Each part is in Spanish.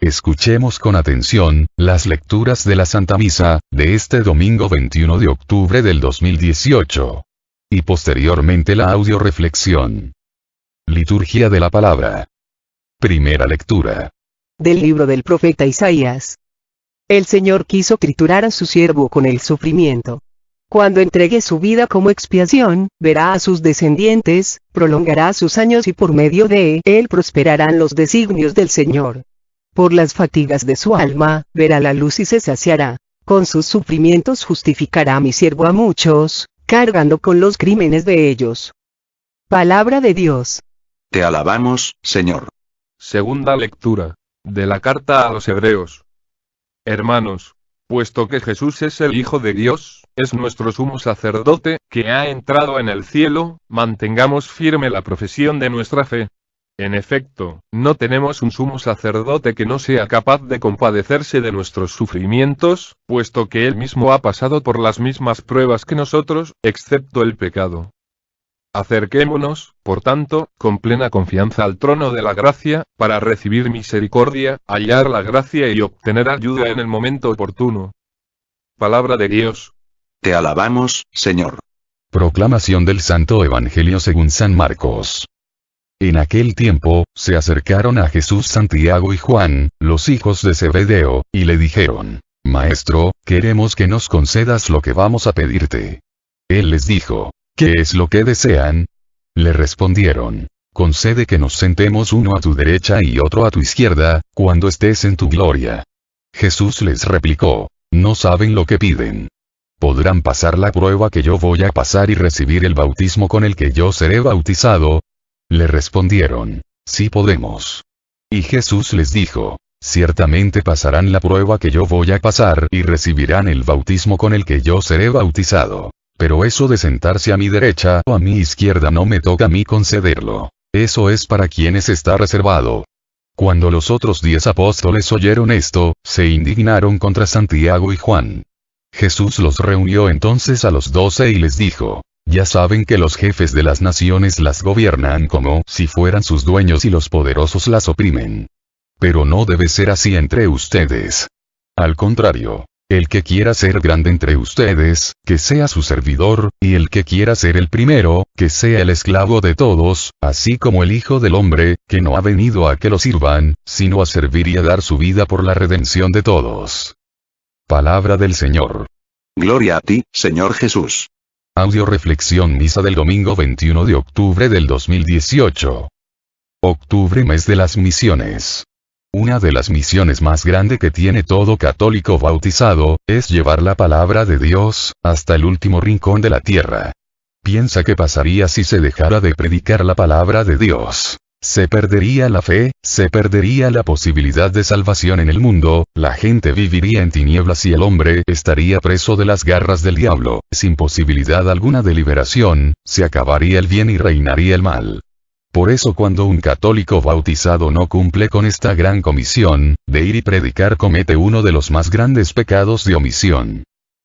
Escuchemos con atención las lecturas de la Santa Misa de este domingo 21 de octubre del 2018. Y posteriormente la audioreflexión. Liturgia de la Palabra. Primera lectura. Del libro del profeta Isaías. El Señor quiso triturar a su siervo con el sufrimiento. Cuando entregue su vida como expiación, verá a sus descendientes, prolongará sus años y por medio de él prosperarán los designios del Señor. Por las fatigas de su alma, verá la luz y se saciará. Con sus sufrimientos justificará a mi siervo a muchos, cargando con los crímenes de ellos. Palabra de Dios. Te alabamos, Señor. Segunda lectura de la carta a los Hebreos. Hermanos, puesto que Jesús es el Hijo de Dios, es nuestro sumo sacerdote, que ha entrado en el cielo, mantengamos firme la profesión de nuestra fe. En efecto, no tenemos un sumo sacerdote que no sea capaz de compadecerse de nuestros sufrimientos, puesto que él mismo ha pasado por las mismas pruebas que nosotros, excepto el pecado. Acerquémonos, por tanto, con plena confianza al trono de la gracia, para recibir misericordia, hallar la gracia y obtener ayuda en el momento oportuno. Palabra de Dios. Te alabamos, Señor. Proclamación del Santo Evangelio según San Marcos. En aquel tiempo, se acercaron a Jesús Santiago y Juan, los hijos de Zebedeo, y le dijeron: Maestro, queremos que nos concedas lo que vamos a pedirte. Él les dijo: ¿Qué es lo que desean? Le respondieron: Concede que nos sentemos uno a tu derecha y otro a tu izquierda, cuando estés en tu gloria. Jesús les replicó: No saben lo que piden. ¿Podrán pasar la prueba que yo voy a pasar y recibir el bautismo con el que yo seré bautizado? Le respondieron: Sí podemos. Y Jesús les dijo: Ciertamente pasarán la prueba que yo voy a pasar y recibirán el bautismo con el que yo seré bautizado. Pero eso de sentarse a mi derecha o a mi izquierda no me toca a mí concederlo. Eso es para quienes está reservado. Cuando los otros 10 apóstoles oyeron esto, se indignaron contra Santiago y Juan. Jesús los reunió entonces a los 12 y les dijo: Ya saben que los jefes de las naciones las gobiernan como si fueran sus dueños y los poderosos las oprimen. Pero no debe ser así entre ustedes. Al contrario, el que quiera ser grande entre ustedes, que sea su servidor, y el que quiera ser el primero, que sea el esclavo de todos, así como el Hijo del Hombre, que no ha venido a que lo sirvan, sino a servir y a dar su vida por la redención de todos. Palabra del Señor. Gloria a ti, Señor Jesús. Audioreflexión Misa del domingo 21 de octubre del 2018. Octubre, mes de las misiones. Una de las misiones más grandes que tiene todo católico bautizado, es llevar la palabra de Dios, hasta el último rincón de la tierra. Piensa qué pasaría si se dejara de predicar la palabra de Dios. Se perdería la fe, se perdería la posibilidad de salvación en el mundo, la gente viviría en tinieblas y el hombre estaría preso de las garras del diablo, sin posibilidad alguna de liberación, se acabaría el bien y reinaría el mal. Por eso cuando un católico bautizado no cumple con esta gran comisión, de ir y predicar, comete uno de los más grandes pecados de omisión.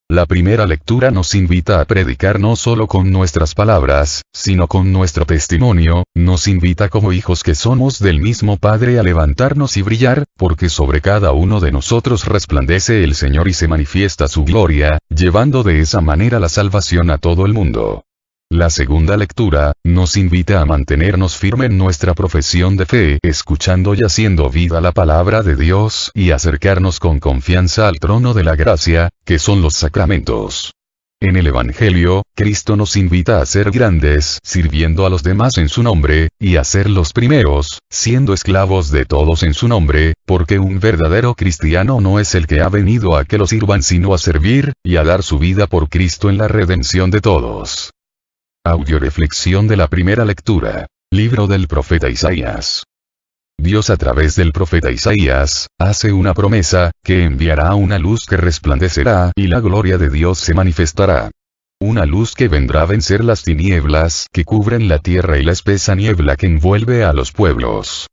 La primera lectura nos invita a predicar no solo con nuestras palabras, sino con nuestro testimonio, nos invita como hijos que somos del mismo Padre a levantarnos y brillar, porque sobre cada uno de nosotros resplandece el Señor y se manifiesta su gloria, llevando de esa manera la salvación a todo el mundo. La segunda lectura, nos invita a mantenernos firme en nuestra profesión de fe, escuchando y haciendo vida la palabra de Dios, y acercarnos con confianza al trono de la gracia, que son los sacramentos. En el Evangelio, Cristo nos invita a ser grandes, sirviendo a los demás en su nombre, y a ser los primeros, siendo esclavos de todos en su nombre, porque un verdadero cristiano no es el que ha venido a que lo sirvan sino a servir, y a dar su vida por Cristo en la redención de todos. Audioreflexión de la primera lectura. Libro del profeta Isaías. Dios a través del profeta Isaías, hace una promesa, que enviará una luz que resplandecerá y la gloria de Dios se manifestará. Una luz que vendrá a vencer las tinieblas que cubren la tierra y la espesa niebla que envuelve a los pueblos.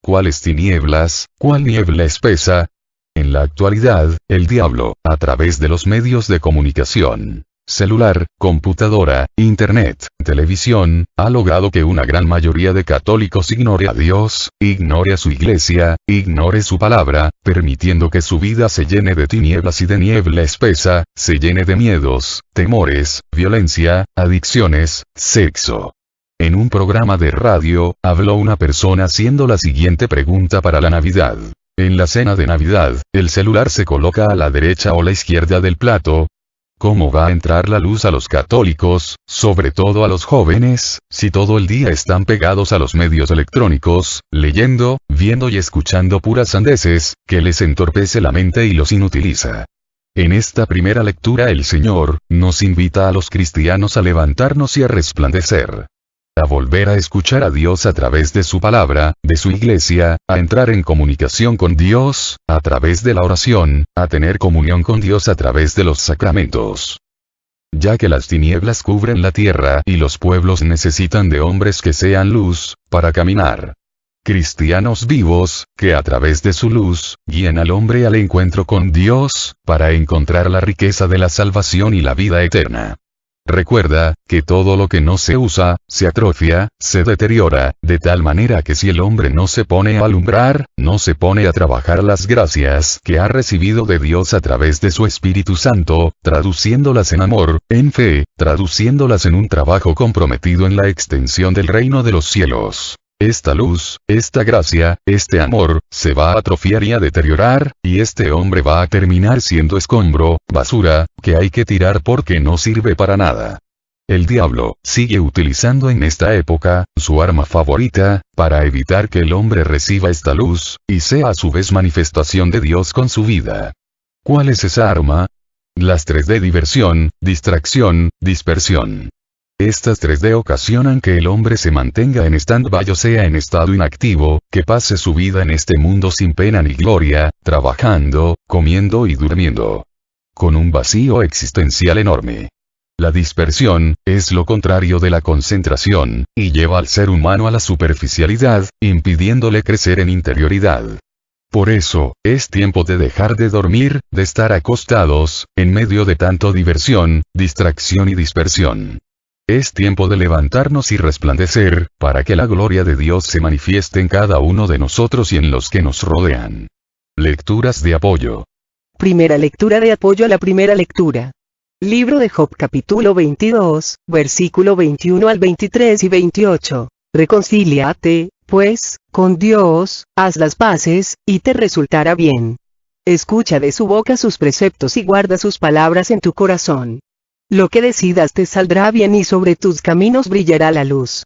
¿Cuáles tinieblas? ¿Cuál niebla espesa? En la actualidad, el diablo, a través de los medios de comunicación, celular, computadora, internet, televisión, ha logrado que una gran mayoría de católicos ignore a Dios, ignore a su iglesia, ignore su palabra, permitiendo que su vida se llene de tinieblas y de niebla espesa, se llene de miedos, temores, violencia, adicciones, sexo. En un programa de radio, habló una persona haciendo la siguiente pregunta para la Navidad. En la cena de Navidad, ¿el celular se coloca a la derecha o la izquierda del plato? ¿Cómo va a entrar la luz a los católicos, sobre todo a los jóvenes, si todo el día están pegados a los medios electrónicos, leyendo, viendo y escuchando puras sandeces, que les entorpece la mente y los inutiliza? En esta primera lectura el Señor nos invita a los cristianos a levantarnos y a resplandecer. A volver a escuchar a Dios a través de su palabra, de su iglesia, a entrar en comunicación con Dios, a través de la oración, a tener comunión con Dios a través de los sacramentos. Ya que las tinieblas cubren la tierra y los pueblos necesitan de hombres que sean luz, para caminar. Cristianos vivos, que a través de su luz, guíen al hombre al encuentro con Dios, para encontrar la riqueza de la salvación y la vida eterna. Recuerda, que todo lo que no se usa, se atrofia, se deteriora, de tal manera que si el hombre no se pone a alumbrar, no se pone a trabajar las gracias que ha recibido de Dios a través de su Espíritu Santo, traduciéndolas en amor, en fe, traduciéndolas en un trabajo comprometido en la extensión del reino de los cielos. Esta luz, esta gracia, este amor, se va a atrofiar y a deteriorar, y este hombre va a terminar siendo escombro, basura, que hay que tirar porque no sirve para nada. El diablo sigue utilizando en esta época, su arma favorita, para evitar que el hombre reciba esta luz, y sea a su vez manifestación de Dios con su vida. ¿Cuál es esa arma? Las 3D: diversión, distracción, dispersión. Estas 3D ocasionan que el hombre se mantenga en stand-by o sea en estado inactivo, que pase su vida en este mundo sin pena ni gloria, trabajando, comiendo y durmiendo. Con un vacío existencial enorme. La dispersión, es lo contrario de la concentración, y lleva al ser humano a la superficialidad, impidiéndole crecer en interioridad. Por eso, es tiempo de dejar de dormir, de estar acostados, en medio de tanto diversión, distracción y dispersión. Es tiempo de levantarnos y resplandecer, para que la gloria de Dios se manifieste en cada uno de nosotros y en los que nos rodean. Lecturas de apoyo. Primera lectura de apoyo a la primera lectura. Libro de Job capítulo 22, versículo 21 al 23 y 28. Reconcíliate, pues, con Dios, haz las paces, y te resultará bien. Escucha de su boca sus preceptos y guarda sus palabras en tu corazón. Lo que decidas te saldrá bien y sobre tus caminos brillará la luz.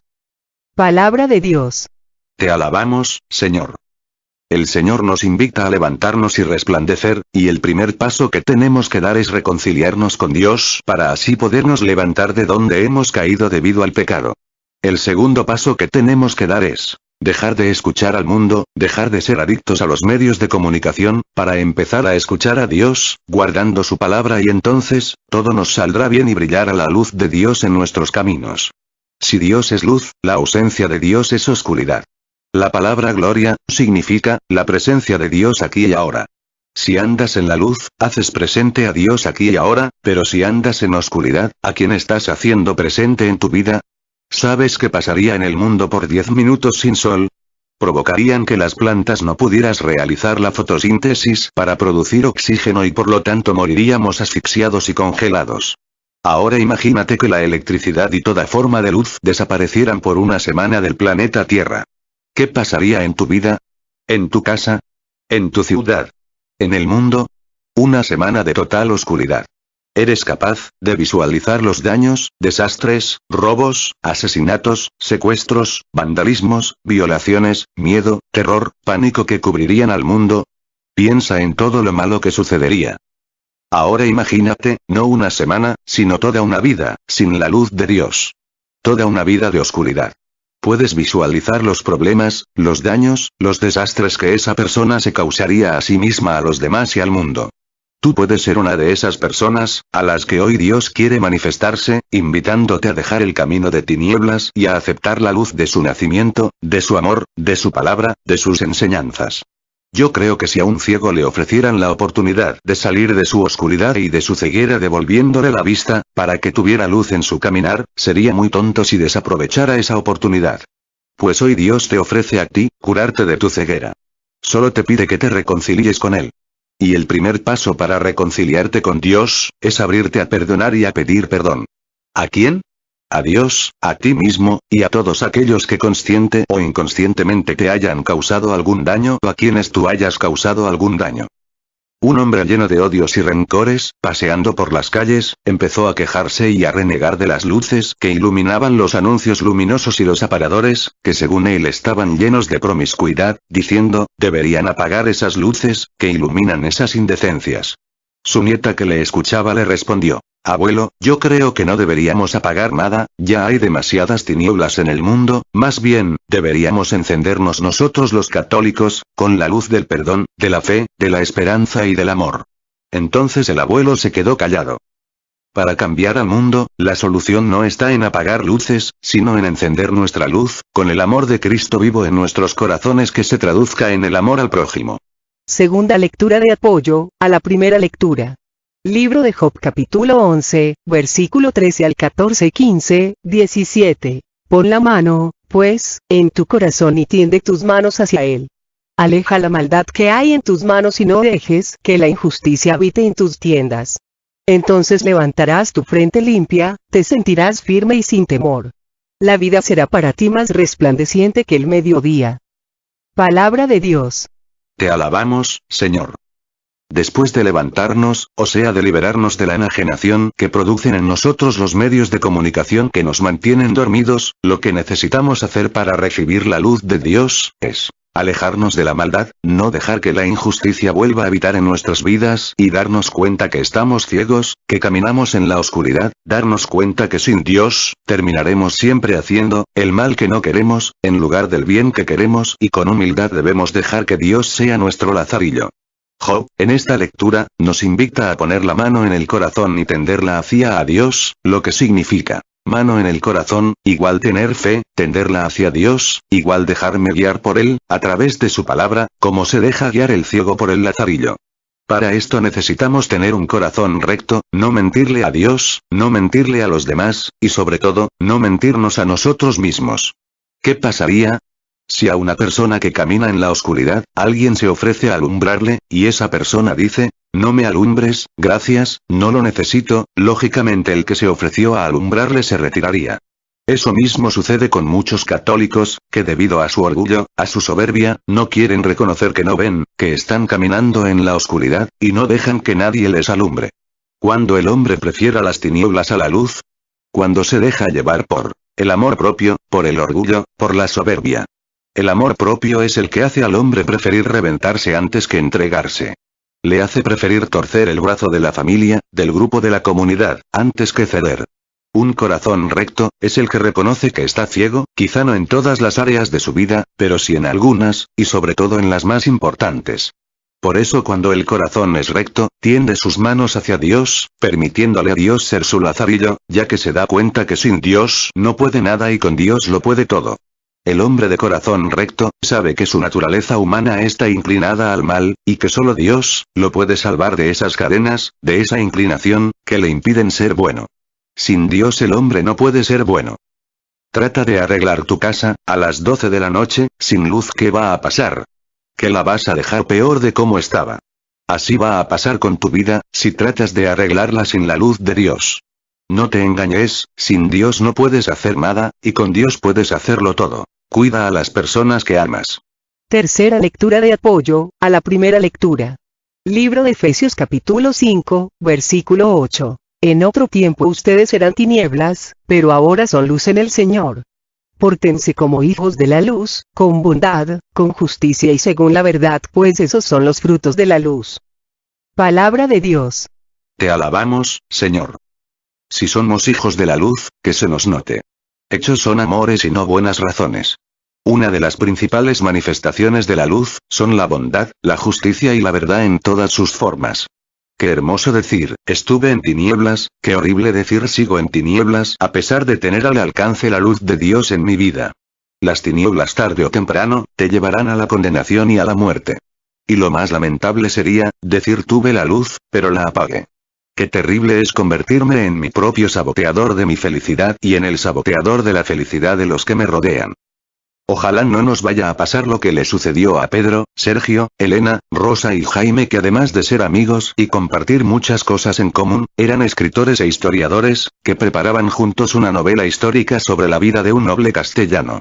Palabra de Dios. Te alabamos, Señor. El Señor nos invita a levantarnos y resplandecer, y el primer paso que tenemos que dar es reconciliarnos con Dios para así podernos levantar de donde hemos caído debido al pecado. El segundo paso que tenemos que dar es dejar de escuchar al mundo, dejar de ser adictos a los medios de comunicación, para empezar a escuchar a Dios, guardando su palabra y entonces, todo nos saldrá bien y brillará la luz de Dios en nuestros caminos. Si Dios es luz, la ausencia de Dios es oscuridad. La palabra gloria, significa, la presencia de Dios aquí y ahora. Si andas en la luz, haces presente a Dios aquí y ahora, pero si andas en oscuridad, ¿a quién estás haciendo presente en tu vida? ¿Sabes qué pasaría en el mundo por 10 minutos sin sol? Provocarían que las plantas no pudieras realizar la fotosíntesis para producir oxígeno y por lo tanto moriríamos asfixiados y congelados. Ahora imagínate que la electricidad y toda forma de luz desaparecieran por una semana del planeta Tierra. ¿Qué pasaría en tu vida? ¿En tu casa? ¿En tu ciudad? ¿En el mundo? Una semana de total oscuridad. ¿Eres capaz de visualizar los daños, desastres, robos, asesinatos, secuestros, vandalismos, violaciones, miedo, terror, pánico que cubrirían al mundo? Piensa en todo lo malo que sucedería. Ahora imagínate, no una semana, sino toda una vida, sin la luz de Dios. Toda una vida de oscuridad. Puedes visualizar los problemas, los daños, los desastres que esa persona se causaría a sí misma, a los demás y al mundo. Tú puedes ser una de esas personas, a las que hoy Dios quiere manifestarse, invitándote a dejar el camino de tinieblas y a aceptar la luz de su nacimiento, de su amor, de su palabra, de sus enseñanzas. Yo creo que si a un ciego le ofrecieran la oportunidad de salir de su oscuridad y de su ceguera devolviéndole la vista, para que tuviera luz en su caminar, sería muy tonto si desaprovechara esa oportunidad. Pues hoy Dios te ofrece a ti, curarte de tu ceguera. Solo te pide que te reconcilies con Él. Y el primer paso para reconciliarte con Dios, es abrirte a perdonar y a pedir perdón. ¿A quién? A Dios, a ti mismo, y a todos aquellos que consciente o inconscientemente te hayan causado algún daño o a quienes tú hayas causado algún daño. Un hombre lleno de odios y rencores, paseando por las calles, empezó a quejarse y a renegar de las luces que iluminaban los anuncios luminosos y los aparadores, que según él estaban llenos de promiscuidad, diciendo, deberían apagar esas luces, que iluminan esas indecencias. Su nieta que le escuchaba le respondió, abuelo, yo creo que no deberíamos apagar nada, ya hay demasiadas tinieblas en el mundo, más bien, deberíamos encendernos nosotros los católicos, con la luz del perdón, de la fe, de la esperanza y del amor. Entonces el abuelo se quedó callado. Para cambiar al mundo, la solución no está en apagar luces, sino en encender nuestra luz, con el amor de Cristo vivo en nuestros corazones que se traduzca en el amor al prójimo. Segunda lectura de apoyo, a la primera lectura. Libro de Job capítulo 11, versículo 13 al 14 y 15, 17. Pon la mano, pues, en tu corazón y tiende tus manos hacia él. Aleja la maldad que hay en tus manos y no dejes que la injusticia habite en tus tiendas. Entonces levantarás tu frente limpia, te sentirás firme y sin temor. La vida será para ti más resplandeciente que el mediodía. Palabra de Dios. Te alabamos, Señor. Después de levantarnos, o sea de liberarnos de la enajenación que producen en nosotros los medios de comunicación que nos mantienen dormidos, lo que necesitamos hacer para recibir la luz de Dios, es alejarnos de la maldad, no dejar que la injusticia vuelva a habitar en nuestras vidas y darnos cuenta que estamos ciegos, que caminamos en la oscuridad, darnos cuenta que sin Dios, terminaremos siempre haciendo el mal que no queremos, en lugar del bien que queremos y con humildad debemos dejar que Dios sea nuestro lazarillo. Job, en esta lectura, nos invita a poner la mano en el corazón y tenderla hacia a Dios, lo que significa, mano en el corazón, igual tener fe, tenderla hacia Dios, igual dejarme guiar por Él, a través de su palabra, como se deja guiar el ciego por el lazarillo. Para esto necesitamos tener un corazón recto, no mentirle a Dios, no mentirle a los demás, y sobre todo, no mentirnos a nosotros mismos. ¿Qué pasaría? Si a una persona que camina en la oscuridad, alguien se ofrece a alumbrarle, y esa persona dice, no me alumbres, gracias, no lo necesito, lógicamente el que se ofreció a alumbrarle se retiraría. Eso mismo sucede con muchos católicos, que debido a su orgullo, a su soberbia, no quieren reconocer que no ven, que están caminando en la oscuridad, y no dejan que nadie les alumbre. Cuando el hombre prefiera las tinieblas a la luz, cuando se deja llevar por el amor propio, por el orgullo, por la soberbia. El amor propio es el que hace al hombre preferir reventarse antes que entregarse. Le hace preferir torcer el brazo de la familia, del grupo de la comunidad, antes que ceder. Un corazón recto, es el que reconoce que está ciego, quizá no en todas las áreas de su vida, pero sí en algunas, y sobre todo en las más importantes. Por eso cuando el corazón es recto, tiende sus manos hacia Dios, permitiéndole a Dios ser su lazarillo, ya que se da cuenta que sin Dios no puede nada y con Dios lo puede todo. El hombre de corazón recto, sabe que su naturaleza humana está inclinada al mal, y que solo Dios, lo puede salvar de esas cadenas, de esa inclinación, que le impiden ser bueno. Sin Dios el hombre no puede ser bueno. Trata de arreglar tu casa, a las 12 de la noche, sin luz, ¿qué va a pasar? Que la vas a dejar peor de cómo estaba. Así va a pasar con tu vida, si tratas de arreglarla sin la luz de Dios. No te engañes, sin Dios no puedes hacer nada, y con Dios puedes hacerlo todo. Cuida a las personas que amas. Tercera lectura de apoyo, a la primera lectura. Libro de Efesios capítulo 5, versículo 8. En otro tiempo ustedes eran tinieblas, pero ahora son luz en el Señor. Pórtense como hijos de la luz, con bondad, con justicia y según la verdad, pues esos son los frutos de la luz. Palabra de Dios. Te alabamos, Señor. Si somos hijos de la luz, que se nos note. Hechos son amores y no buenas razones. Una de las principales manifestaciones de la luz, son la bondad, la justicia y la verdad en todas sus formas. Qué hermoso decir, estuve en tinieblas, qué horrible decir sigo en tinieblas a pesar de tener al alcance la luz de Dios en mi vida. Las tinieblas tarde o temprano, te llevarán a la condenación y a la muerte. Y lo más lamentable sería, decir tuve la luz, pero la apagué. Qué terrible es convertirme en mi propio saboteador de mi felicidad y en el saboteador de la felicidad de los que me rodean. Ojalá no nos vaya a pasar lo que le sucedió a Pedro, Sergio, Elena, Rosa y Jaime, que además de ser amigos y compartir muchas cosas en común, eran escritores e historiadores, que preparaban juntos una novela histórica sobre la vida de un noble castellano.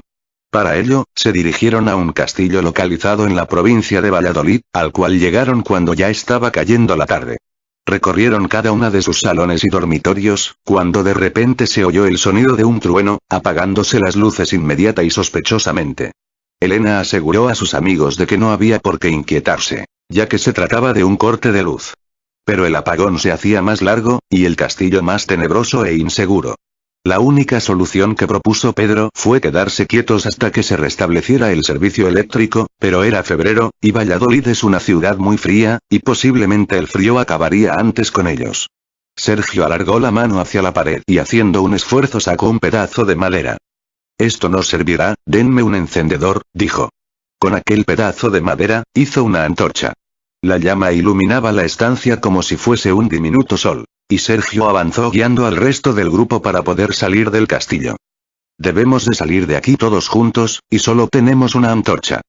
Para ello, se dirigieron a un castillo localizado en la provincia de Valladolid, al cual llegaron cuando ya estaba cayendo la tarde. Recorrieron cada una de sus salones y dormitorios, cuando de repente se oyó el sonido de un trueno, apagándose las luces inmediata y sospechosamente. Elena aseguró a sus amigos de que no había por qué inquietarse, ya que se trataba de un corte de luz. Pero el apagón se hacía más largo, y el castillo más tenebroso e inseguro. La única solución que propuso Pedro fue quedarse quietos hasta que se restableciera el servicio eléctrico, pero era febrero, y Valladolid es una ciudad muy fría, y posiblemente el frío acabaría antes con ellos. Sergio alargó la mano hacia la pared y haciendo un esfuerzo sacó un pedazo de madera. Esto no servirá, denme un encendedor, dijo. Con aquel pedazo de madera, hizo una antorcha. La llama iluminaba la estancia como si fuese un diminuto sol. Y Sergio avanzó guiando al resto del grupo para poder salir del castillo. Debemos de salir de aquí todos juntos, y solo tenemos una antorcha.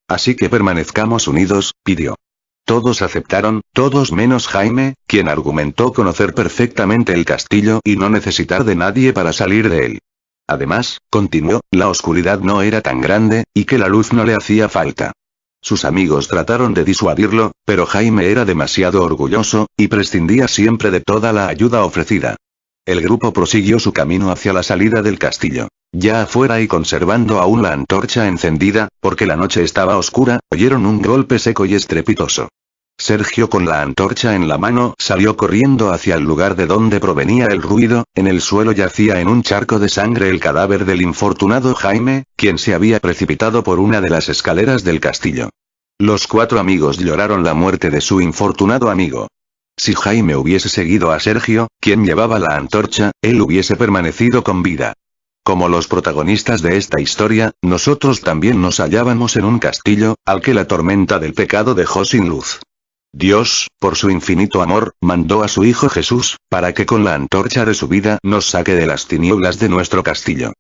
Así que permanezcamos unidos, pidió. Todos aceptaron, todos menos Jaime, quien argumentó conocer perfectamente el castillo y no necesitar de nadie para salir de él. Además, continuó, la oscuridad no era tan grande, y que la luz no le hacía falta. Sus amigos trataron de disuadirlo, pero Jaime era demasiado orgulloso, y prescindía siempre de toda la ayuda ofrecida. El grupo prosiguió su camino hacia la salida del castillo. Ya afuera y conservando aún la antorcha encendida, porque la noche estaba oscura, oyeron un golpe seco y estrepitoso. Sergio con la antorcha en la mano salió corriendo hacia el lugar de donde provenía el ruido. En el suelo yacía en un charco de sangre el cadáver del infortunado Jaime, quien se había precipitado por una de las escaleras del castillo. Los 4 amigos lloraron la muerte de su infortunado amigo. Si Jaime hubiese seguido a Sergio, quien llevaba la antorcha, él hubiese permanecido con vida. Como los protagonistas de esta historia, nosotros también nos hallábamos en un castillo, al que la tormenta del pecado dejó sin luz. Dios, por su infinito amor, mandó a su Hijo Jesús, para que con la antorcha de su vida nos saque de las tinieblas de nuestro castillo.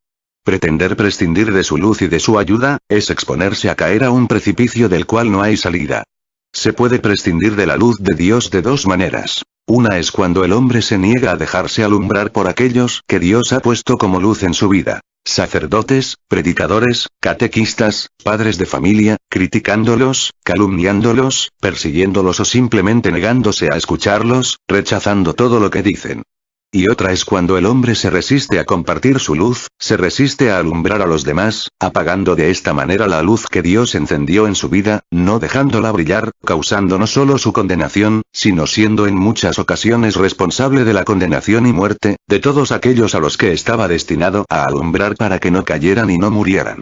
Pretender prescindir de su luz y de su ayuda, es exponerse a caer a un precipicio del cual no hay salida. Se puede prescindir de la luz de Dios de 2 maneras. Una es cuando el hombre se niega a dejarse alumbrar por aquellos que Dios ha puesto como luz en su vida. Sacerdotes, predicadores, catequistas, padres de familia, criticándolos, calumniándolos, persiguiéndolos o simplemente negándose a escucharlos, rechazando todo lo que dicen. Y otra es cuando el hombre se resiste a compartir su luz, se resiste a alumbrar a los demás, apagando de esta manera la luz que Dios encendió en su vida, no dejándola brillar, causando no solo su condenación, sino siendo en muchas ocasiones responsable de la condenación y muerte, de todos aquellos a los que estaba destinado a alumbrar para que no cayeran y no murieran.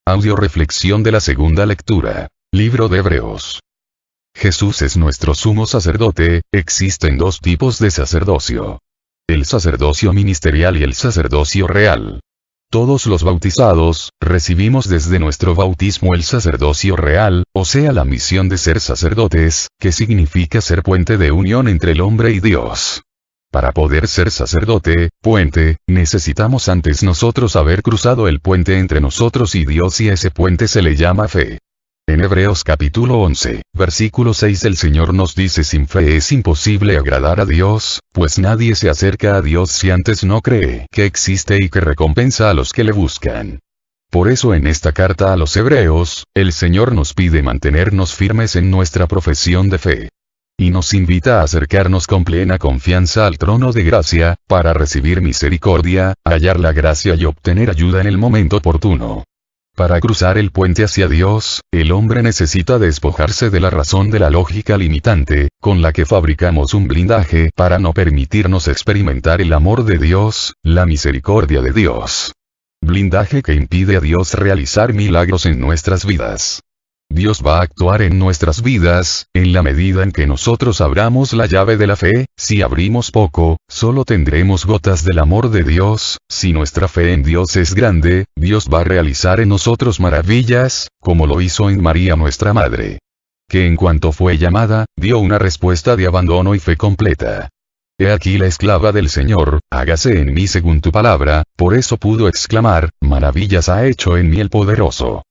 Audio reflexión de la segunda lectura. Libro de Hebreos. Jesús es nuestro sumo sacerdote. Existen 2 tipos de sacerdocio. El sacerdocio ministerial y el sacerdocio real. Todos los bautizados, recibimos desde nuestro bautismo el sacerdocio real, o sea la misión de ser sacerdotes, que significa ser puente de unión entre el hombre y Dios. Para poder ser sacerdote, puente, necesitamos antes nosotros haber cruzado el puente entre nosotros y Dios y ese puente se le llama fe. En Hebreos capítulo 11, versículo 6 el Señor nos dice: sin fe es imposible agradar a Dios, pues nadie se acerca a Dios si antes no cree que existe y que recompensa a los que le buscan. Por eso en esta carta a los Hebreos, el Señor nos pide mantenernos firmes en nuestra profesión de fe. Y nos invita a acercarnos con plena confianza al trono de gracia, para recibir misericordia, hallar la gracia y obtener ayuda en el momento oportuno. Para cruzar el puente hacia Dios, el hombre necesita despojarse de la razón de la lógica limitante, con la que fabricamos un blindaje para no permitirnos experimentar el amor de Dios, la misericordia de Dios. Blindaje que impide a Dios realizar milagros en nuestras vidas. Dios va a actuar en nuestras vidas, en la medida en que nosotros abramos la llave de la fe. Si abrimos poco, solo tendremos gotas del amor de Dios. Si nuestra fe en Dios es grande, Dios va a realizar en nosotros maravillas, como lo hizo en María nuestra Madre. que en cuanto fue llamada, dio una respuesta de abandono y fe completa. He aquí la esclava del Señor, hágase en mí según tu palabra, por eso pudo exclamar, maravillas ha hecho en mí el poderoso.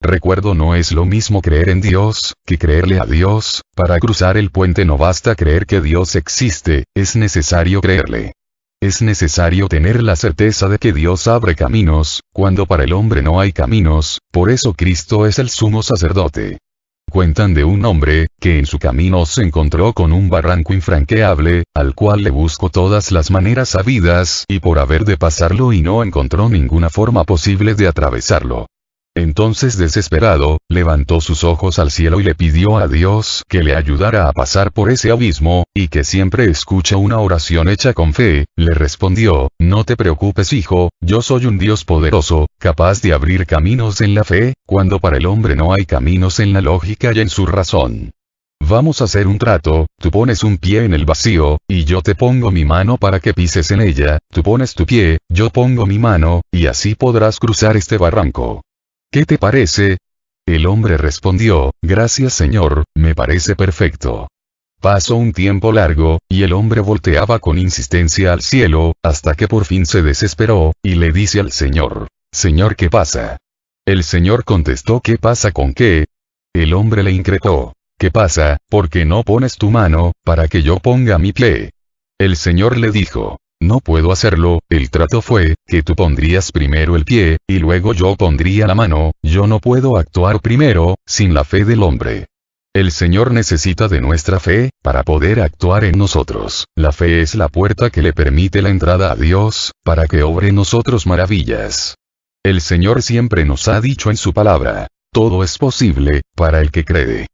Recuerdo, no es lo mismo creer en Dios, que creerle a Dios. Para cruzar el puente no basta creer que Dios existe, es necesario creerle. Es necesario tener la certeza de que Dios abre caminos, cuando para el hombre no hay caminos, por eso Cristo es el sumo sacerdote. Cuentan de un hombre, que en su camino se encontró con un barranco infranqueable, al cual le buscó todas las maneras habidas y por haber de pasarlo y no encontró ninguna forma posible de atravesarlo. Entonces desesperado, levantó sus ojos al cielo y le pidió a Dios que le ayudara a pasar por ese abismo, y que siempre escucha una oración hecha con fe. Le respondió, no te preocupes hijo, yo soy un Dios poderoso, capaz de abrir caminos en la fe, cuando para el hombre no hay caminos en la lógica y en su razón. Vamos a hacer un trato, tú pones un pie en el vacío, y yo te pongo mi mano para que pises en ella, tú pones tu pie, yo pongo mi mano, y así podrás cruzar este barranco. ¿Qué te parece? El hombre respondió, gracias Señor, me parece perfecto. Pasó un tiempo largo, y el hombre volteaba con insistencia al cielo, hasta que por fin se desesperó, y le dice al Señor, Señor, ¿qué pasa? El Señor contestó, ¿qué pasa con qué? El hombre le increpó, ¿qué pasa, por qué no pones tu mano, para que yo ponga mi pie? El Señor le dijo, no puedo hacerlo, el trato fue, que tú pondrías primero el pie, y luego yo pondría la mano, yo no puedo actuar primero, sin la fe del hombre. El Señor necesita de nuestra fe, para poder actuar en nosotros. La fe es la puerta que le permite la entrada a Dios, para que obre en nosotros maravillas. El Señor siempre nos ha dicho en su palabra, todo es posible, para el que cree.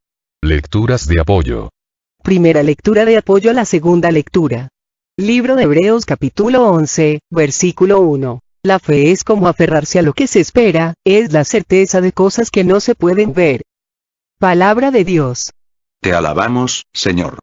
Lecturas de apoyo. Primera lectura de apoyo a la segunda lectura. Libro de Hebreos capítulo 11, versículo 1. La fe es como aferrarse a lo que se espera, es la certeza de cosas que no se pueden ver. Palabra de Dios. Te alabamos, Señor.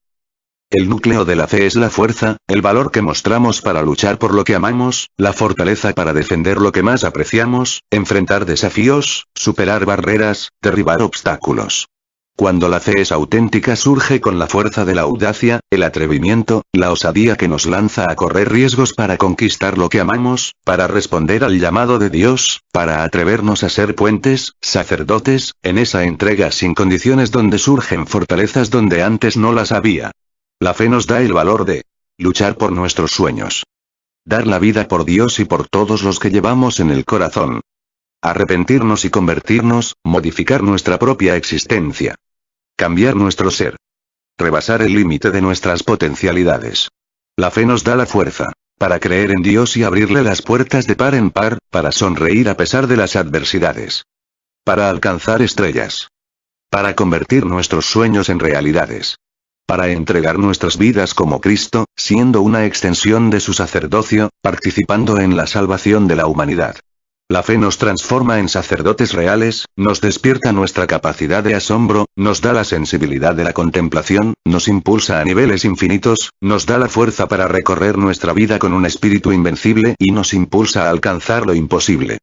El núcleo de la fe es la fuerza, el valor que mostramos para luchar por lo que amamos, la fortaleza para defender lo que más apreciamos, enfrentar desafíos, superar barreras, derribar obstáculos. Cuando la fe es auténtica surge con la fuerza de la audacia, el atrevimiento, la osadía que nos lanza a correr riesgos para conquistar lo que amamos, para responder al llamado de Dios, para atrevernos a ser puentes, sacerdotes, en esa entrega sin condiciones donde surgen fortalezas donde antes no las había. La fe nos da el valor de luchar por nuestros sueños. Dar la vida por Dios y por todos los que llevamos en el corazón. Arrepentirnos y convertirnos, modificar nuestra propia existencia. Cambiar nuestro ser. Rebasar el límite de nuestras potencialidades. La fe nos da la fuerza para creer en Dios y abrirle las puertas de par en par, para sonreír a pesar de las adversidades. Para alcanzar estrellas. Para convertir nuestros sueños en realidades. Para entregar nuestras vidas como Cristo, siendo una extensión de su sacerdocio, participando en la salvación de la humanidad. La fe nos transforma en sacerdotes reales, nos despierta nuestra capacidad de asombro, nos da la sensibilidad de la contemplación, nos impulsa a niveles infinitos, nos da la fuerza para recorrer nuestra vida con un espíritu invencible y nos impulsa a alcanzar lo imposible.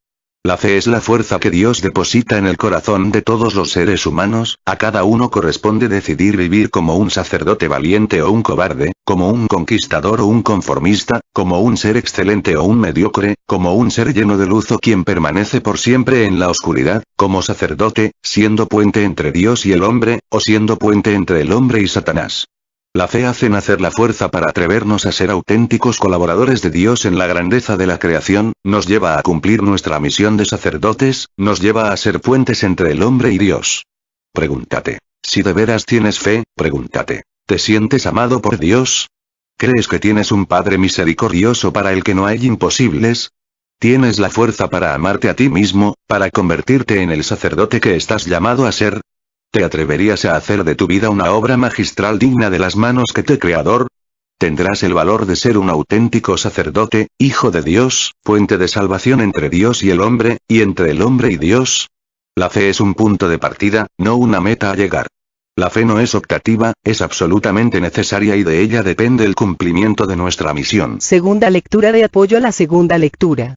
La fe es la fuerza que Dios deposita en el corazón de todos los seres humanos, a cada uno corresponde decidir vivir como un sacerdote valiente o un cobarde, como un conquistador o un conformista, como un ser excelente o un mediocre, como un ser lleno de luz o quien permanece por siempre en la oscuridad, como sacerdote, siendo puente entre Dios y el hombre, o siendo puente entre el hombre y Satanás. La fe hace nacer la fuerza para atrevernos a ser auténticos colaboradores de Dios en la grandeza de la creación, nos lleva a cumplir nuestra misión de sacerdotes, nos lleva a ser puentes entre el hombre y Dios. Pregúntate, si de veras tienes fe, pregúntate, ¿te sientes amado por Dios? ¿Crees que tienes un Padre misericordioso para el que no hay imposibles? ¿Tienes la fuerza para amarte a ti mismo, para convertirte en el sacerdote que estás llamado a ser? ¿Te atreverías a hacer de tu vida una obra magistral digna de las manos que te Creador? ¿Tendrás el valor de ser un auténtico sacerdote, hijo de Dios, puente de salvación entre Dios y el hombre, y entre el hombre y Dios? La fe es un punto de partida, no una meta a llegar. La fe no es optativa, es absolutamente necesaria y de ella depende el cumplimiento de nuestra misión. Segunda lectura de apoyo a la segunda lectura.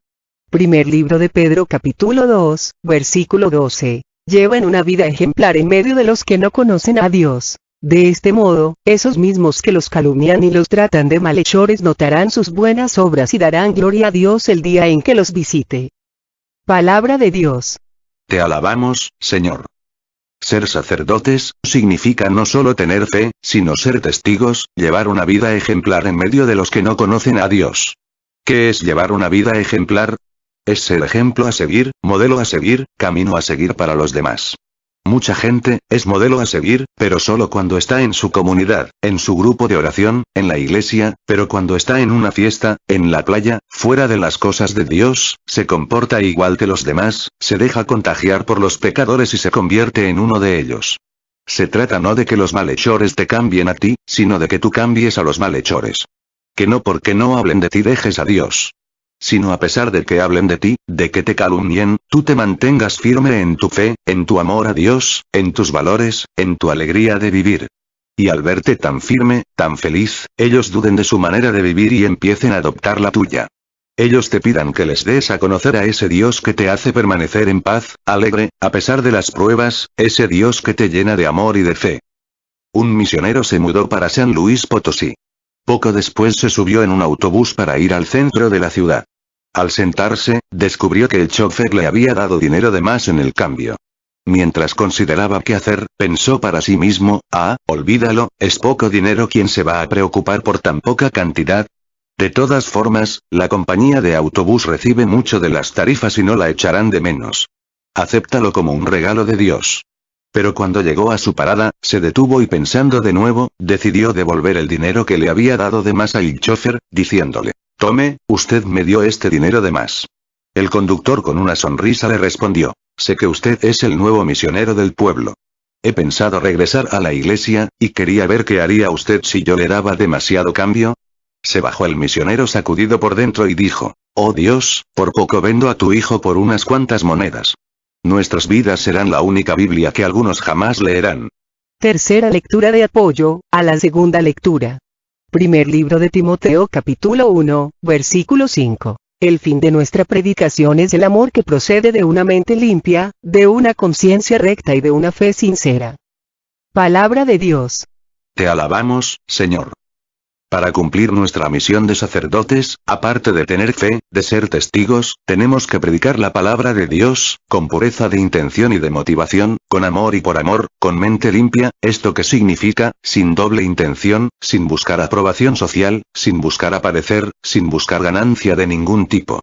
Primer libro de Pedro capítulo 2, versículo 12. Lleven una vida ejemplar en medio de los que no conocen a Dios. De este modo, esos mismos que los calumnian y los tratan de malhechores notarán sus buenas obras y darán gloria a Dios el día en que los visite. Palabra de Dios. Te alabamos, Señor. Ser sacerdotes significa no solo tener fe, sino ser testigos, llevar una vida ejemplar en medio de los que no conocen a Dios. ¿Qué es llevar una vida ejemplar? Es ser ejemplo a seguir, modelo a seguir, camino a seguir para los demás. Mucha gente es modelo a seguir, pero solo cuando está en su comunidad, en su grupo de oración, en la iglesia, pero cuando está en una fiesta, en la playa, fuera de las cosas de Dios, se comporta igual que los demás, se deja contagiar por los pecadores y se convierte en uno de ellos. Se trata no de que los malhechores te cambien a ti, sino de que tú cambies a los malhechores. Que no porque no hablen de ti dejes a Dios. Sino a pesar de que hablen de ti, de que te calumnien, tú te mantengas firme en tu fe, en tu amor a Dios, en tus valores, en tu alegría de vivir. Y al verte tan firme, tan feliz, ellos duden de su manera de vivir y empiecen a adoptar la tuya. Ellos te pidan que les des a conocer a ese Dios que te hace permanecer en paz, alegre, a pesar de las pruebas, ese Dios que te llena de amor y de fe. Un misionero se mudó para San Luis Potosí. Poco después se subió en un autobús para ir al centro de la ciudad. Al sentarse, descubrió que el chofer le había dado dinero de más en el cambio. Mientras consideraba qué hacer, pensó para sí mismo, olvídalo, es poco dinero, ¿quién se va a preocupar por tan poca cantidad? De todas formas, la compañía de autobús recibe mucho de las tarifas y no la echarán de menos. Acéptalo como un regalo de Dios. Pero cuando llegó a su parada, se detuvo y pensando de nuevo, decidió devolver el dinero que le había dado de más al chofer, diciéndole, «Tome, usted me dio este dinero de más». El conductor con una sonrisa le respondió, «Sé que usted es el nuevo misionero del pueblo. He pensado regresar a la iglesia, y quería ver qué haría usted si yo le daba demasiado cambio». Se bajó el misionero sacudido por dentro y dijo, «Oh Dios, por poco vendo a tu hijo por unas cuantas monedas. Nuestras vidas serán la única Biblia que algunos jamás leerán». Tercera lectura de apoyo a la segunda lectura. Primer libro de Timoteo capítulo 1, versículo 5. El fin de nuestra predicación es el amor que procede de una mente limpia, de una conciencia recta y de una fe sincera. Palabra de Dios. Te alabamos, Señor. Para cumplir nuestra misión de sacerdotes, aparte de tener fe, de ser testigos, tenemos que predicar la palabra de Dios, con pureza de intención y de motivación, con amor y por amor, con mente limpia, ¿esto qué significa? Sin doble intención, sin buscar aprobación social, sin buscar aparecer, sin buscar ganancia de ningún tipo.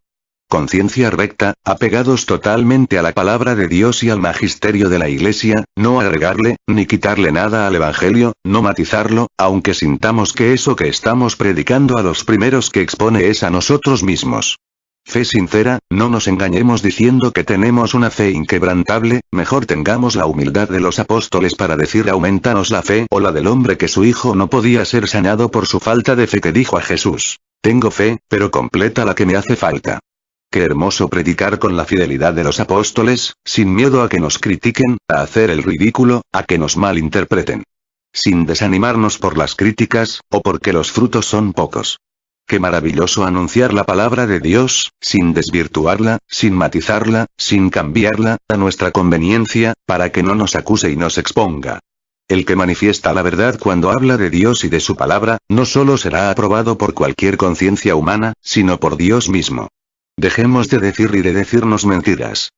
Conciencia recta, apegados totalmente a la palabra de Dios y al magisterio de la Iglesia, no agregarle, ni quitarle nada al Evangelio, no matizarlo, aunque sintamos que eso que estamos predicando a los primeros que expone es a nosotros mismos. Fe sincera, no nos engañemos diciendo que tenemos una fe inquebrantable, mejor tengamos la humildad de los apóstoles para decir aumentanos la fe, o la del hombre que su hijo no podía ser sanado por su falta de fe, que dijo a Jesús, tengo fe, pero completa la que me hace falta. Qué hermoso predicar con la fidelidad de los apóstoles, sin miedo a que nos critiquen, a hacer el ridículo, a que nos malinterpreten. Sin desanimarnos por las críticas, o porque los frutos son pocos. Qué maravilloso anunciar la palabra de Dios, sin desvirtuarla, sin matizarla, sin cambiarla, a nuestra conveniencia, para que no nos acuse y nos exponga. El que manifiesta la verdad cuando habla de Dios y de su palabra, no solo será aprobado por cualquier conciencia humana, sino por Dios mismo. Dejemos de decir y de decirnos mentiras.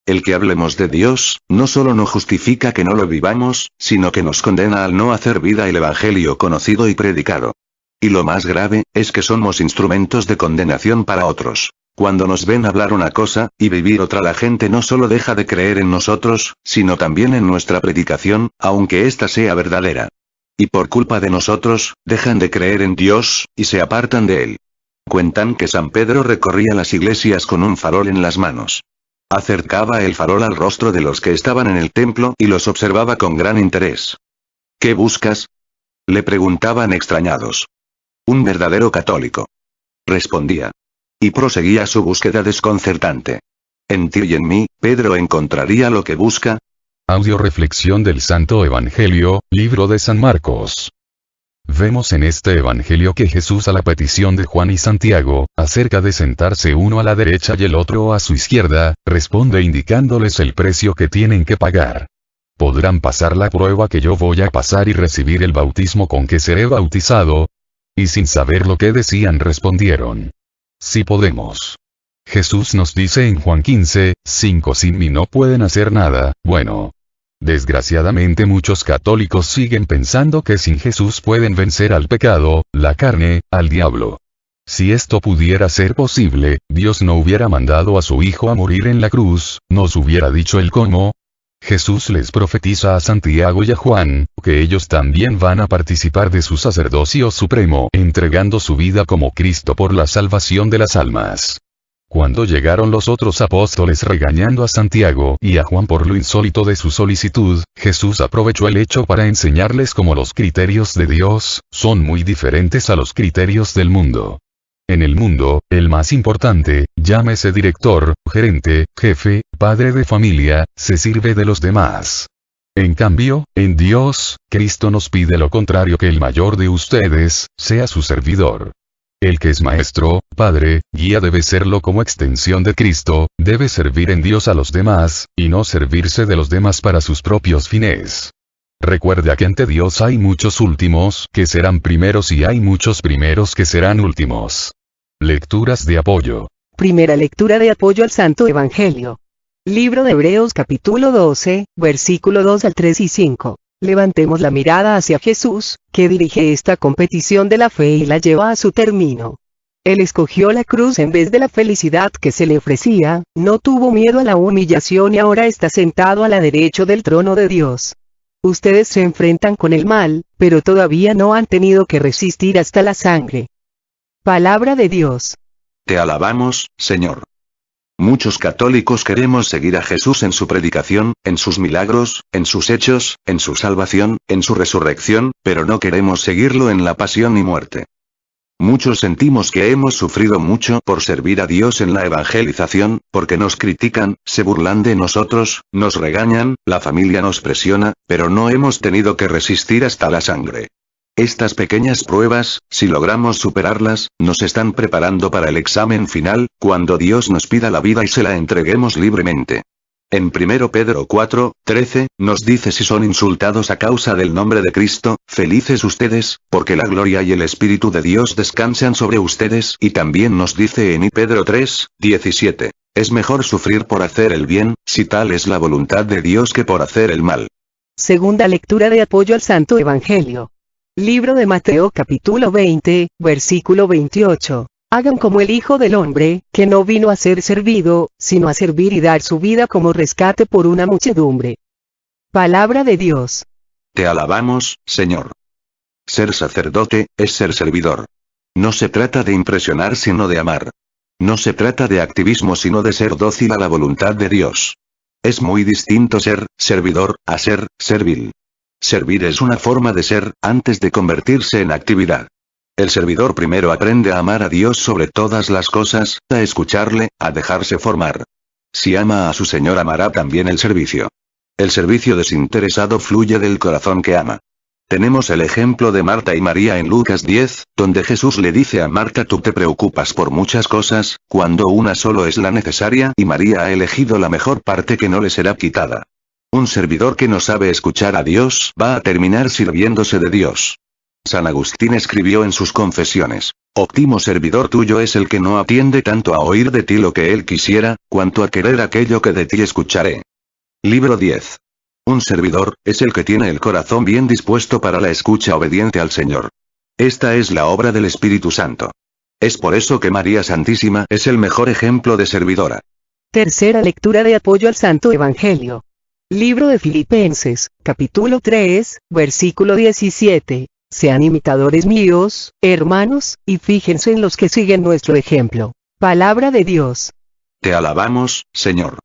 El que hablemos de Dios, no solo no justifica que no lo vivamos, sino que nos condena al no hacer vida el Evangelio conocido y predicado. Y lo más grave, es que somos instrumentos de condenación para otros. Cuando nos ven hablar una cosa, y vivir otra, la gente no solo deja de creer en nosotros, sino también en nuestra predicación, aunque ésta sea verdadera. Y por culpa de nosotros, dejan de creer en Dios, y se apartan de Él. Cuentan que San Pedro recorría las iglesias con un farol en las manos. Acercaba el farol al rostro de los que estaban en el templo y los observaba con gran interés. ¿Qué buscas?, le preguntaban extrañados. Un verdadero católico, respondía. Y proseguía su búsqueda desconcertante. En ti y en mí, Pedro encontraría lo que busca. Audio reflexión del Santo Evangelio, libro de San Marcos. Vemos en este evangelio que Jesús, a la petición de Juan y Santiago, acerca de sentarse uno a la derecha y el otro a su izquierda, responde indicándoles el precio que tienen que pagar. ¿Podrán pasar la prueba que yo voy a pasar y recibir el bautismo con que seré bautizado? Y sin saber lo que decían respondieron: sí podemos. Jesús nos dice en Juan 15:5: sin mí no pueden hacer nada. Bueno, desgraciadamente muchos católicos siguen pensando que sin Jesús pueden vencer al pecado, la carne, al diablo. Si esto pudiera ser posible, Dios no hubiera mandado a su Hijo a morir en la cruz, nos hubiera dicho el cómo. Jesús les profetiza a Santiago y a Juan, que ellos también van a participar de su sacerdocio supremo, entregando su vida como Cristo por la salvación de las almas. Cuando llegaron los otros apóstoles regañando a Santiago y a Juan por lo insólito de su solicitud, Jesús aprovechó el hecho para enseñarles cómo los criterios de Dios son muy diferentes a los criterios del mundo. En el mundo, el más importante, llámese director, gerente, jefe, padre de familia, se sirve de los demás. En cambio, en Dios, Cristo nos pide lo contrario, que el mayor de ustedes sea su servidor. El que es maestro, padre, guía debe serlo como extensión de Cristo, debe servir en Dios a los demás, y no servirse de los demás para sus propios fines. Recuerda que ante Dios hay muchos últimos que serán primeros y hay muchos primeros que serán últimos. Lecturas de apoyo. Primera lectura de apoyo al Santo Evangelio. Libro de Hebreos capítulo 12, versículo 2 al 3 y 5. Levantemos la mirada hacia Jesús, que dirige esta competición de la fe y la lleva a su término. Él escogió la cruz en vez de la felicidad que se le ofrecía, no tuvo miedo a la humillación y ahora está sentado a la derecha del trono de Dios. Ustedes se enfrentan con el mal, pero todavía no han tenido que resistir hasta la sangre. Palabra de Dios. Te alabamos, Señor. Muchos católicos queremos seguir a Jesús en su predicación, en sus milagros, en sus hechos, en su salvación, en su resurrección, pero no queremos seguirlo en la pasión y muerte. Muchos sentimos que hemos sufrido mucho por servir a Dios en la evangelización, porque nos critican, se burlan de nosotros, nos regañan, la familia nos presiona, pero no hemos tenido que resistir hasta la sangre. Estas pequeñas pruebas, si logramos superarlas, nos están preparando para el examen final, cuando Dios nos pida la vida y se la entreguemos libremente. En 1 Pedro 4:13, nos dice: si son insultados a causa del nombre de Cristo, felices ustedes, porque la gloria y el Espíritu de Dios descansan sobre ustedes. Y también nos dice en Pedro 3:17, es mejor sufrir por hacer el bien, si tal es la voluntad de Dios, que por hacer el mal. Segunda lectura de apoyo al Santo Evangelio. Libro de Mateo capítulo 20, versículo 28. Hagan como el Hijo del Hombre, que no vino a ser servido, sino a servir y dar su vida como rescate por una muchedumbre. Palabra de Dios. Te alabamos, Señor. Ser sacerdote, es ser servidor. No se trata de impresionar sino de amar. No se trata de activismo sino de ser dócil a la voluntad de Dios. Es muy distinto ser servidor, a ser servil. Servir es una forma de ser, antes de convertirse en actividad. El servidor primero aprende a amar a Dios sobre todas las cosas, a escucharle, a dejarse formar. Si ama a su Señor, amará también el servicio. El servicio desinteresado fluye del corazón que ama. Tenemos el ejemplo de Marta y María en Lucas 10, donde Jesús le dice a Marta: tú te preocupas por muchas cosas, cuando una solo es la necesaria, y María ha elegido la mejor parte que no le será quitada. Un servidor que no sabe escuchar a Dios va a terminar sirviéndose de Dios. San Agustín escribió en sus Confesiones: óptimo servidor tuyo es el que no atiende tanto a oír de ti lo que él quisiera, cuanto a querer aquello que de ti escucharé. Libro 10. Un servidor, es el que tiene el corazón bien dispuesto para la escucha obediente al Señor. Esta es la obra del Espíritu Santo. Es por eso que María Santísima es el mejor ejemplo de servidora. Tercera lectura de apoyo al Santo Evangelio. Libro de Filipenses, capítulo 3, versículo 17. Sean imitadores míos, hermanos, y fíjense en los que siguen nuestro ejemplo. Palabra de Dios. Te alabamos, Señor.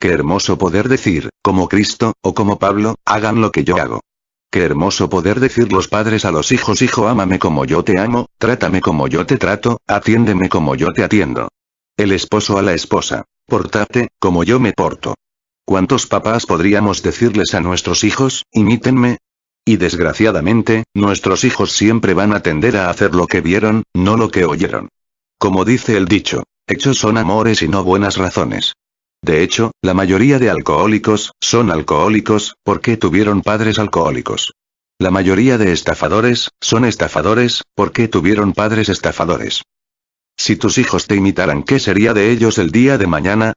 Qué hermoso poder decir, como Cristo, o como Pablo, hagan lo que yo hago. Qué hermoso poder decir los padres a los hijos: hijo, ámame como yo te amo, trátame como yo te trato, atiéndeme como yo te atiendo. El esposo a la esposa: pórtate, como yo me porto. ¿Cuántos papás podríamos decirles a nuestros hijos: imítenme? Y desgraciadamente, nuestros hijos siempre van a tender a hacer lo que vieron, no lo que oyeron. Como dice el dicho, hechos son amores y no buenas razones. De hecho, la mayoría de alcohólicos son alcohólicos porque tuvieron padres alcohólicos. La mayoría de estafadores son estafadores porque tuvieron padres estafadores. Si tus hijos te imitaran, ¿qué sería de ellos el día de mañana?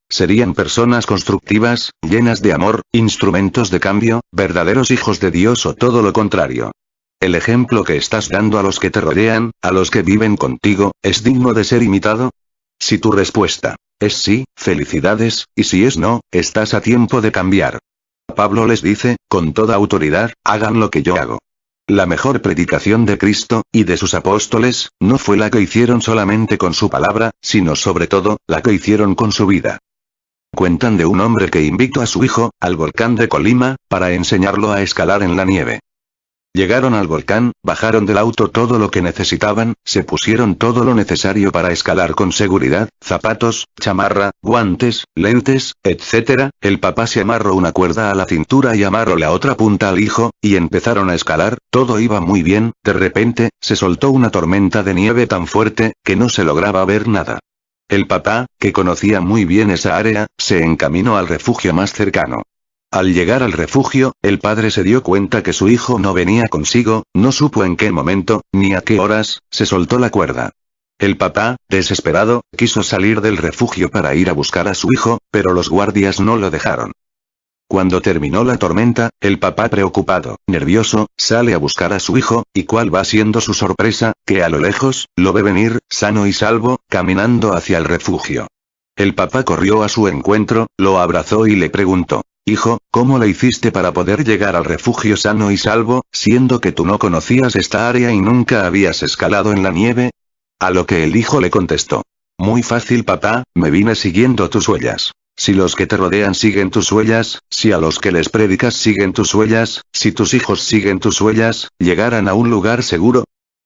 Serían personas constructivas, llenas de amor, instrumentos de cambio, verdaderos hijos de Dios o todo lo contrario. El ejemplo que estás dando a los que te rodean, a los que viven contigo, ¿es digno de ser imitado? Si tu respuesta es sí, felicidades, y si es no, estás a tiempo de cambiar. Pablo les dice, con toda autoridad, hagan lo que yo hago. La mejor predicación de Cristo, y de sus apóstoles, no fue la que hicieron solamente con su palabra, sino sobre todo, la que hicieron con su vida. Cuentan de un hombre que invitó a su hijo, al volcán de Colima, para enseñarlo a escalar en la nieve. Llegaron al volcán, bajaron del auto todo lo que necesitaban, se pusieron todo lo necesario para escalar con seguridad, zapatos, chamarra, guantes, lentes, etc. El papá se amarró una cuerda a la cintura y amarró la otra punta al hijo, y empezaron a escalar, todo iba muy bien, de repente, se soltó una tormenta de nieve tan fuerte, que no se lograba ver nada. El papá, que conocía muy bien esa área, se encaminó al refugio más cercano. Al llegar al refugio, el padre se dio cuenta que su hijo no venía consigo, no supo en qué momento, ni a qué horas, se soltó la cuerda. El papá, desesperado, quiso salir del refugio para ir a buscar a su hijo, pero los guardias no lo dejaron. Cuando terminó la tormenta, el papá preocupado, nervioso, sale a buscar a su hijo, y cuál va siendo su sorpresa, que a lo lejos, lo ve venir, sano y salvo, caminando hacia el refugio. El papá corrió a su encuentro, lo abrazó y le preguntó: hijo, ¿cómo le hiciste para poder llegar al refugio sano y salvo, siendo que tú no conocías esta área y nunca habías escalado en la nieve? A lo que el hijo le contestó: muy fácil papá, me vine siguiendo tus huellas. Si los que te rodean siguen tus huellas, si a los que les predicas siguen tus huellas, si tus hijos siguen tus huellas, llegarán a un lugar seguro,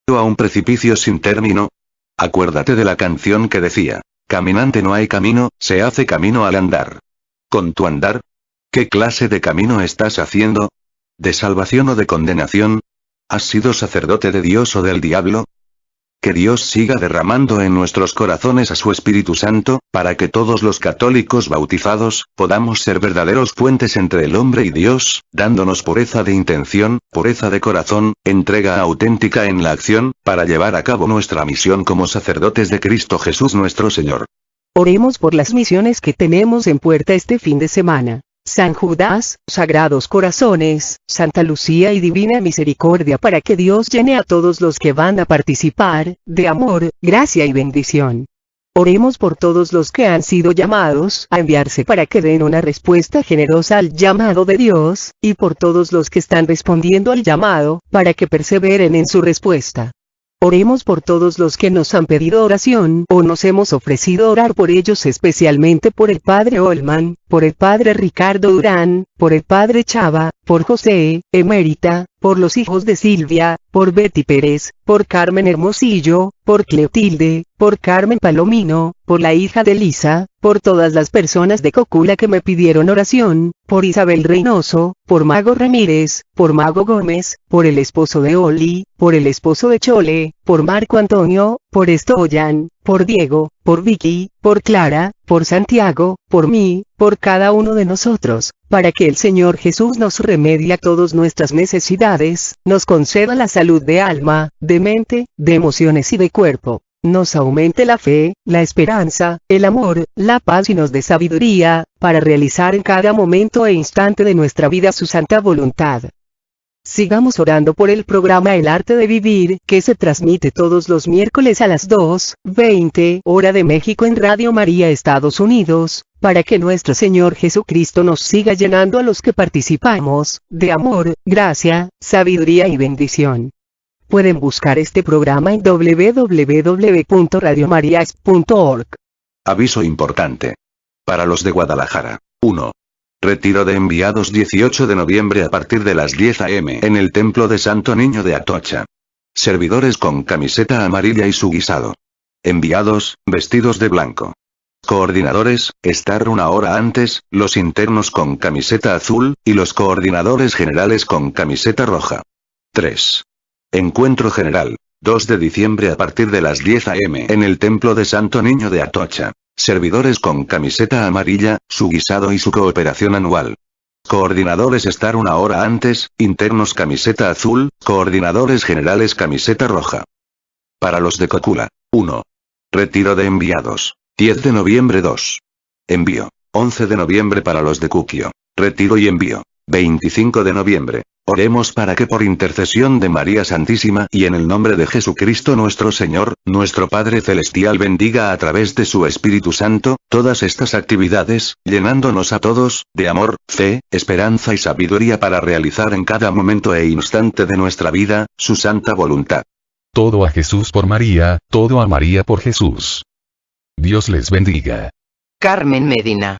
o a un precipicio sin término. Acuérdate de la canción que decía: caminante no hay camino, se hace camino al andar. Con tu andar, ¿qué clase de camino estás haciendo? ¿De salvación o de condenación? ¿Has sido sacerdote de Dios o del diablo? Que Dios siga derramando en nuestros corazones a su Espíritu Santo, para que todos los católicos bautizados, podamos ser verdaderos puentes entre el hombre y Dios, dándonos pureza de intención, pureza de corazón, entrega auténtica en la acción, para llevar a cabo nuestra misión como sacerdotes de Cristo Jesús nuestro Señor. Oremos por las misiones que tenemos en puerta este fin de semana. San Judas, Sagrados Corazones, Santa Lucía y Divina Misericordia, para que Dios llene a todos los que van a participar, de amor, gracia y bendición. Oremos por todos los que han sido llamados a enviarse para que den una respuesta generosa al llamado de Dios, y por todos los que están respondiendo al llamado, para que perseveren en su respuesta. Oremos por todos los que nos han pedido oración o nos hemos ofrecido orar por ellos, especialmente por el Padre Olman, por el Padre Ricardo Durán, por el Padre Chava, por José, Emérita, por los hijos de Silvia, por Betty Pérez, por Carmen Hermosillo, por Cleotilde, por Carmen Palomino, por la hija de Lisa, por todas las personas de Cocula que me pidieron oración, por Isabel Reynoso, por Mago Ramírez, por Mago Gómez, por el esposo de Oli, por el esposo de Chole, por Marco Antonio, por Estoyan, por Diego, por Vicky, por Clara, por Santiago, por mí, por cada uno de nosotros, para que el Señor Jesús nos remedie a todas nuestras necesidades, nos conceda la salud de alma, de mente, de emociones y de cuerpo, nos aumente la fe, la esperanza, el amor, la paz y nos dé sabiduría, para realizar en cada momento e instante de nuestra vida su santa voluntad. Sigamos orando por el programa El Arte de Vivir, que se transmite todos los miércoles a las 2:20 hora de México en Radio María Estados Unidos, para que nuestro Señor Jesucristo nos siga llenando a los que participamos, de amor, gracia, sabiduría y bendición. Pueden buscar este programa en www.radiomarias.org. Aviso importante. Para los de Guadalajara. 1. Retiro de enviados 18 de noviembre a partir de las 10 a.m. en el Templo de Santo Niño de Atocha. Servidores con camiseta amarilla y su guisado. Enviados, vestidos de blanco. Coordinadores, estar una hora antes, los internos con camiseta azul, y los coordinadores generales con camiseta roja. 3. Encuentro general. 2 de diciembre a partir de las 10 am en el Templo de Santo Niño de Atocha. Servidores con camiseta amarilla, su guisado y su cooperación anual. Coordinadores estar una hora antes, internos camiseta azul, coordinadores generales camiseta roja. Para los de Cocula. 1. Retiro de enviados. 10 de noviembre 2. Envío. 11 de noviembre para los de Cuquio. Retiro y envío. 25 de noviembre. Oremos para que por intercesión de María Santísima y en el nombre de Jesucristo nuestro Señor, nuestro Padre Celestial bendiga a través de su Espíritu Santo, todas estas actividades, llenándonos a todos, de amor, fe, esperanza y sabiduría para realizar en cada momento e instante de nuestra vida, su santa voluntad. Todo a Jesús por María, todo a María por Jesús. Dios les bendiga. Carmen Medina.